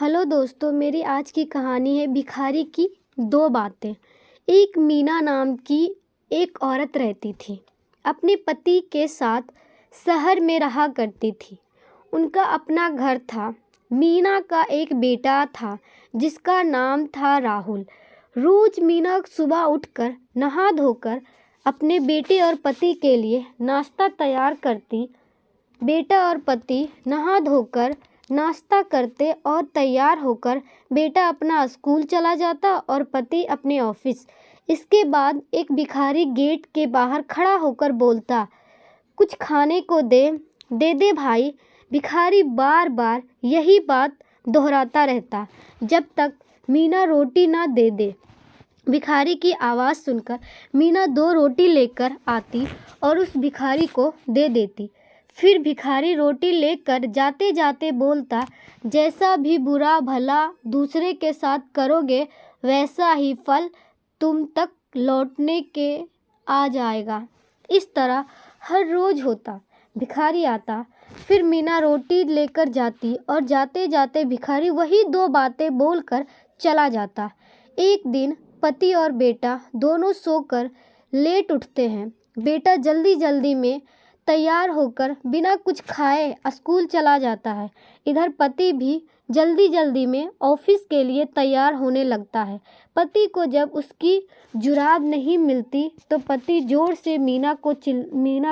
Hello दोस्तों, मेरी आज की कहानी है भिखारी की दो बातें। एक मीना नाम की एक औरत रहती थी। अपने पति के साथ शहर में रहा करती थी। उनका अपना घर था। मीना का एक बेटा था जिसका नाम था राहुल। रोज मीना सुबह उठकर नहा धोकर अपने बेटे और पति के लिए नाश्ता तैयार करती। बेटा और पति नहा धोकर नाश्ता करते और तैयार होकर बेटा अपना स्कूल चला जाता और पति अपने ऑफिस। इसके बाद एक भिखारी गेट के बाहर खड़ा होकर बोलता, कुछ खाने को दे दे दे भाई। भिखारी बार बार यही बात दोहराता रहता जब तक मीना रोटी ना दे दे। भिखारी की आवाज़ सुनकर मीना दो रोटी लेकर आती और उस भिखारी को दे देती। फिर भिखारी रोटी लेकर जाते जाते बोलता, जैसा भी बुरा भला दूसरे के साथ करोगे वैसा ही फल तुम तक लौटने के आ जाएगा। इस तरह हर रोज़ होता। भिखारी आता, फिर मीना रोटी लेकर जाती और जाते जाते भिखारी वही दो बातें बोलकर चला जाता। एक दिन पति और बेटा दोनों सोकर लेट उठते हैं। बेटा जल्दी जल्दी में तैयार होकर बिना कुछ खाए स्कूल चला जाता है। इधर पति भी जल्दी जल्दी में ऑफिस के लिए तैयार होने लगता है। पति को जब उसकी जुराब नहीं मिलती तो पति जोर से मीना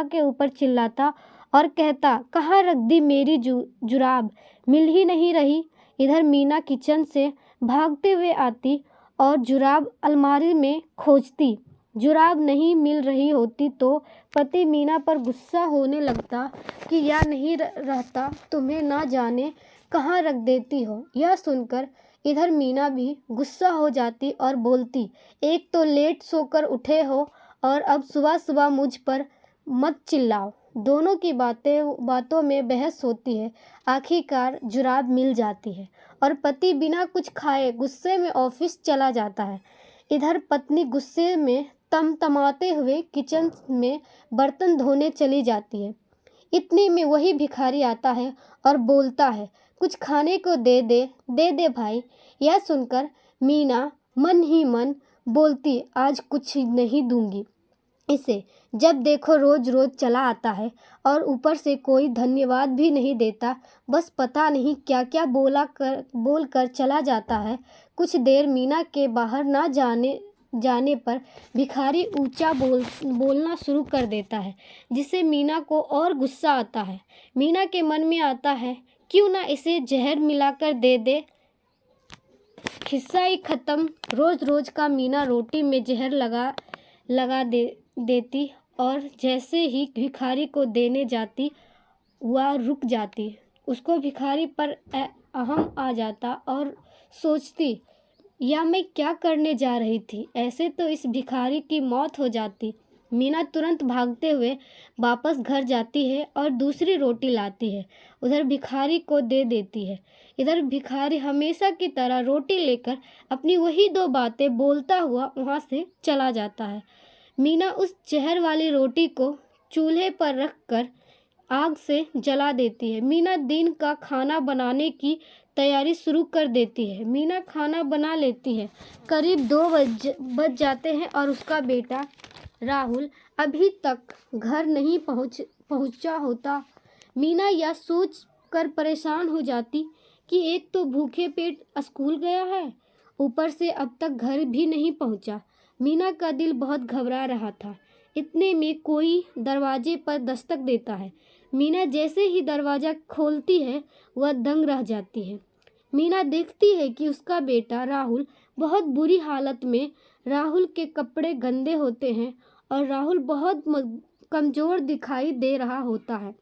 के ऊपर चिल्लाता और कहता, कहाँ रख दी मेरी जुराब, मिल ही नहीं रही। इधर मीना किचन से भागते हुए आती और जुराब अलमारी में खोजती। जुराब नहीं मिल रही होती तो पति मीना पर गुस्सा होने लगता कि या नहीं रहता, तुम्हें ना जाने कहाँ रख देती हो। यह सुनकर इधर मीना भी गुस्सा हो जाती और बोलती, एक तो लेट सोकर उठे हो और अब सुबह सुबह मुझ पर मत चिल्लाओ। दोनों की बातों में बहस होती है। आखिरकार जुराब मिल जाती है और पति बिना कुछ खाए गुस्से में ऑफिस चला जाता है। इधर पत्नी गुस्से में तमतमाते हुए किचन में बर्तन धोने चली जाती है। इतने में वही भिखारी आता है और बोलता है, कुछ खाने को दे दे भाई। यह सुनकर मीना मन ही मन बोलती, आज कुछ नहीं दूंगी इसे। जब देखो रोज रोज चला आता है और ऊपर से कोई धन्यवाद भी नहीं देता, बस पता नहीं क्या क्या बोल कर चला जाता है। कुछ देर मीना के बाहर ना जाने पर भिखारी ऊंचा बोलना शुरू कर देता है, जिससे मीना को और गुस्सा आता है। मीना के मन में आता है, क्यों ना इसे जहर मिलाकर दे दे। खिस्सा ही खत्म। रोज रोज का मीना रोटी में जहर लगा देती और जैसे ही भिखारी को देने जाती वह रुक जाती। उसको भिखारी पर अहम आ जाता और सोचती, या मैं क्या करने जा रही थी, ऐसे तो इस भिखारी की मौत हो जाती। मीना तुरंत भागते हुए वापस घर जाती है और दूसरी रोटी लाती है, उधर भिखारी को दे देती है। इधर भिखारी हमेशा की तरह रोटी लेकर अपनी वही दो बातें बोलता हुआ वहाँ से चला जाता है। मीना उस जहर वाली रोटी को चूल्हे पर रखकर आग से जला देती है। मीना दिन का खाना बनाने की तैयारी शुरू कर देती है। मीना खाना बना लेती है। करीब 2 बज जाते हैं और उसका बेटा राहुल अभी तक घर नहीं पहुंचा होता। मीना यह सोच कर परेशान हो जाती कि एक तो भूखे पेट स्कूल गया है, ऊपर से अब तक घर भी नहीं पहुंचा। मीना का दिल बहुत घबरा रहा था। इतने में कोई दरवाजे पर दस्तक देता है। मीना जैसे ही दरवाज़ा खोलती है वह दंग रह जाती है। मीना देखती है कि उसका बेटा राहुल बहुत बुरी हालत में। राहुल के कपड़े गंदे होते हैं और राहुल बहुत कमज़ोर दिखाई दे रहा होता है।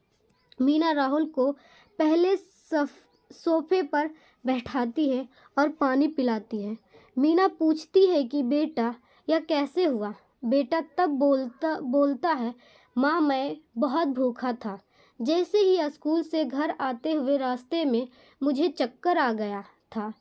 मीना राहुल को पहले सोफे पर बैठाती है और पानी पिलाती है। मीना पूछती है कि बेटा यह कैसे हुआ। बेटा तब बोलता है, माँ मैं बहुत भूखा था। जैसे ही स्कूल से घर आते हुए रास्ते में मुझे चक्कर आ गया था।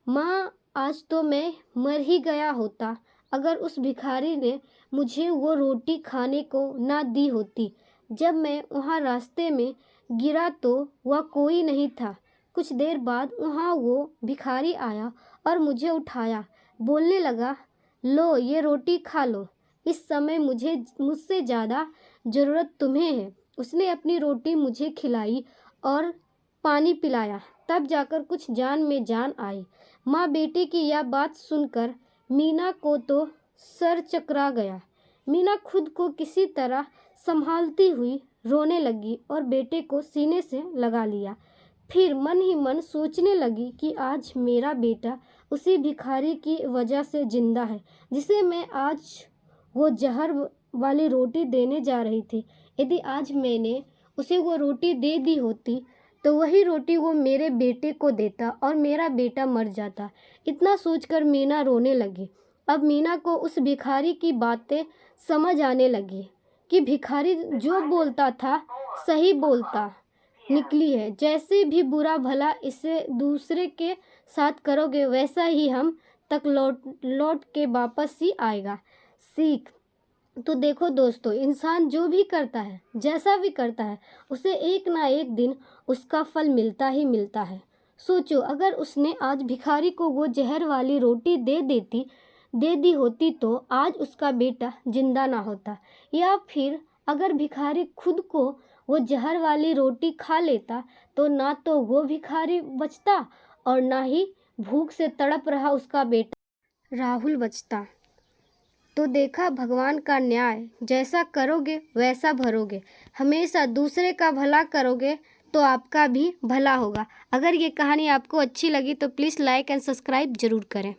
माँ आज तो मैं मर ही गया होता अगर उस भिखारी ने मुझे वो रोटी खाने को ना दी होती। जब मैं वहाँ रास्ते में गिरा तो वह कोई नहीं था। कुछ देर बाद वहाँ वो भिखारी आया और मुझे उठाया, बोलने लगा, लो ये रोटी खा लो, इस समय मुझसे ज़्यादा ज़रूरत तुम्हें है। उसने अपनी रोटी मुझे खिलाई और पानी पिलाया, तब जाकर कुछ जान में जान आई। माँ बेटे की यह बात सुनकर मीना को तो सर चकरा गया। मीना खुद को किसी तरह संभालती हुई रोने लगी और बेटे को सीने से लगा लिया। फिर मन ही मन सोचने लगी कि आज मेरा बेटा उसी भिखारी की वजह से जिंदा है, जिसे मैं आज वो जहर वाली रोटी देने जा रही थी। यदि आज मैंने उसे वो रोटी दे दी होती तो वही रोटी वो मेरे बेटे को देता और मेरा बेटा मर जाता। इतना सोचकर मीना रोने लगी। अब मीना को उस भिखारी की बातें समझ आने लगी कि भिखारी जो बोलता था सही बोलता निकली है। जैसे भी बुरा भला इसे दूसरे के साथ करोगे वैसा ही हम तक लौट के वापस ही आएगा। सीख। तो देखो दोस्तों, इंसान जो भी करता है, जैसा भी करता है, उसे एक ना एक दिन उसका फल मिलता ही मिलता है। सोचो, अगर उसने आज भिखारी को वो जहर वाली रोटी दे दी होती तो आज उसका बेटा जिंदा ना होता, या फिर अगर भिखारी खुद को वो जहर वाली रोटी खा लेता तो ना तो वो भिखारी बचता और ना ही भूख से तड़प रहा उसका बेटा राहुल बचता। तो देखा भगवान का न्याय, जैसा करोगे वैसा भरोगे। हमेशा दूसरे का भला करोगे तो आपका भी भला होगा। अगर ये कहानी आपको अच्छी लगी तो प्लीज़ लाइक एंड सब्सक्राइब ज़रूर करें।